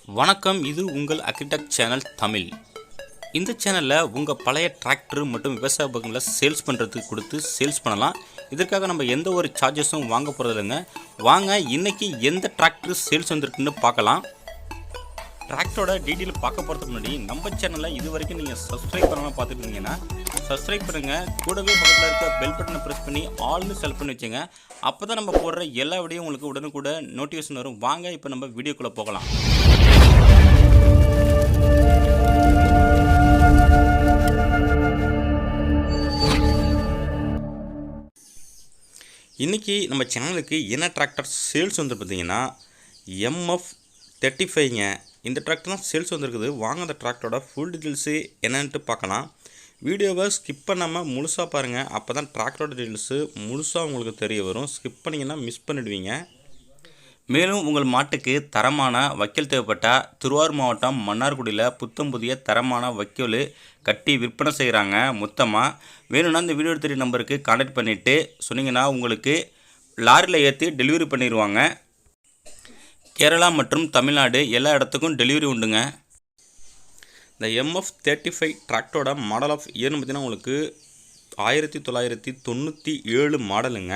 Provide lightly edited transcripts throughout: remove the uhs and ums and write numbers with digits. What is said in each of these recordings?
வணக்கம், இது உங்கள் Agri Tech சேனல் தமிழ். இந்த சேனலில் உங்கள் பழைய டிராக்டர் மற்றும் விவசாய உபகரணங்களை சேல்ஸ் பண்ணுறதுக்கு கொடுத்து சேல்ஸ் பண்ணலாம். இதற்காக நம்ம எந்த ஒரு சார்ஜஸும் வாங்க போகிறது இல்லைங்க. வாங்க இன்றைக்கி எந்த டிராக்டர் சேல்ஸ் வந்திருக்குன்னு பார்க்கலாம். டிராக்டரோட டீட்டெயில் பார்க்க போகிறதுக்கு முன்னாடி நம்ம சேனலில் இது வரைக்கும் நீங்கள் சப்ஸ்கிரைப் பண்ணாமல் பார்த்துட்டு இருந்தீங்கன்னா சப்ஸ்கிரைப் பண்ணுங்கள். கூடவே பக்கத்தில் இருக்க பெல் பட்டனை ப்ரெஸ் பண்ணி ஆல்னு செலக்ட் பண்ணி வச்சுங்க. அப்போ தான் நம்ம போடுற எல்லா வீடியோ உங்களுக்கு உடனுக்குட நோட்டிஃபிகேஷன் வரும். வாங்க இப்போ நம்ம வீடியோக்குள்ளே போகலாம். இன்றைக்கி நம்ம சேனலுக்கு என்ன டிராக்டர் சேல்ஸ் வந்து பார்த்தீங்கன்னா MF35ங்க. இந்த டிராக்டர் தான் சேல்ஸ் வந்துருக்குது. வாங்க அந்த டிராக்டரோட ஃபுல் டீட்டெயில்ஸு என்னன்ட்டு பார்க்கலாம். வீடியோவை ஸ்கிப் பண்ணாமல் முழுசாக பாருங்கள். அப்போ தான் டிராக்டரோட டீட்டெயில்ஸு முழுசாக உங்களுக்கு தெரிய வரும். ஸ்கிப் பண்ணிங்கன்னா மிஸ் பண்ணிடுவீங்க. மேலும் உங்கள் மாட்டுக்கு தரமான வைக்கோல் தேவைப்பட்டால் திருவாரூர் மாவட்டம் மன்னார்குடியில் புத்தம் புதிய தரமான வைக்கோல் கட்டி விற்பனை செய்கிறாங்க மொத்தமாக. வேணும்னா இந்த வீடியோ தெரிய நம்பருக்கு கான்டாக்ட் பண்ணிவிட்டு சொன்னீங்கன்னா உங்களுக்கு லாரியில் ஏற்றி டெலிவரி பண்ணிடுவாங்க. கேரளா மற்றும் தமிழ்நாடு எல்லா இடத்துக்கும் டெலிவரி உண்டுங்க. இந்த MF35 டிராக்டரோட மாடல் ஆஃப் இயர்னு பார்த்தீங்கன்னா உங்களுக்கு 1997 மாடலுங்க.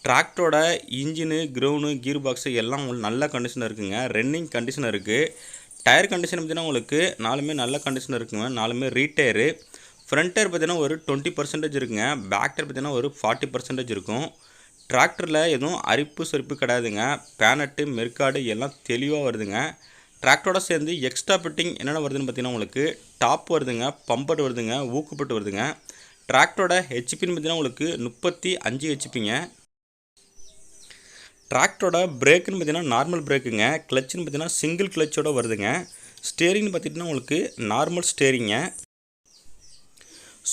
டிராக்டரோட இன்ஜினு, கிரவுண்டு, கீர் பாக்ஸு எல்லாம் உங்களுக்கு நல்ல கண்டிஷனில் இருக்குங்க. ரன்னிங் கண்டிஷன் இருக்குது. டயர் கண்டிஷன் பார்த்தீங்கன்னா உங்களுக்கு நாலுமே நல்ல கண்டிஷன் இருக்குங்க. நாலுமே ரீடயரு. ஃப்ரண்ட் டயர் பார்த்தீங்கன்னா ஒரு 20% இருக்குங்க. பேக் டயர் பார்த்தீங்கன்னா ஒரு 40% இருக்கும். டிராக்டரில் எதுவும் அரிப்பு சொரிப்பு கிடையாதுங்க. பேனட்டு, மெர்காடு எல்லாம் தெளிவாக வருதுங்க. டிராக்டரோட சேர்ந்து எக்ஸ்ட்ரா ஃபிட்டிங் என்னென்ன வருதுன்னு பார்த்தீங்கன்னா உங்களுக்கு டாப் வருதுங்க, பம்பர் வருதுங்க, ஊக்குப்பட்டு வருதுங்க. டிராக்டரோட ஹெச்பின்னு பார்த்தீங்கன்னா உங்களுக்கு 35 ஹெச்பிங்க. டிராக்டரோட பிரேக்குன்னு பார்த்தீங்கன்னா நார்மல் பிரேக்குங்க. கிளச்சுன்னு பார்த்தீங்கன்னா சிங்கிள் கிளச்சோட வருதுங்க. ஸ்டேரிங்னு பார்த்திங்கன்னா உங்களுக்கு நார்மல் ஸ்டேரிங்க.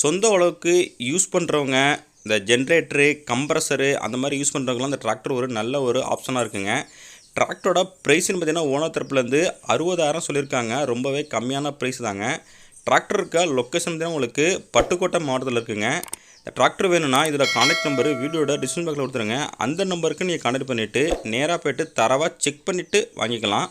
சொந்த அளவுக்கு யூஸ் பண்ணுறவங்க இந்த ஜென்ரேட்டரு, கம்ப்ரஸரு அந்த மாதிரி யூஸ் பண்ணுறவங்களாம் இந்த டிராக்டர் ஒரு நல்ல ஒரு ஆப்ஷனாக இருக்குங்க. டிராக்டரோட ப்ரைஸ்ன்னு பார்த்தீங்கன்னா ஓனர் தரப்புலேருந்து 60,000 சொல்லியிருக்காங்க. ரொம்பவே கம்மியான ப்ரைஸ் தாங்க. டிராக்டர் இருக்க லொக்கேஷன் பார்த்தீங்கன்னா உங்களுக்கு பட்டுக்கோட்டை மாவட்டத்தில் இருக்குங்க. இந்த டிராக்டர் வேணும்னா இதில் கான்டாக்ட் நம்பரு வீடியோட டிஸ்கிரிப்ஷன் பாக்ஸில் கொடுத்துருங்க. அந்த நம்பருக்கு நீங்கள் கான்டாக்ட் பண்ணிவிட்டு நேராக போய்ட்டு தரவாக செக் பண்ணிவிட்டு வாங்கிக்கலாம்.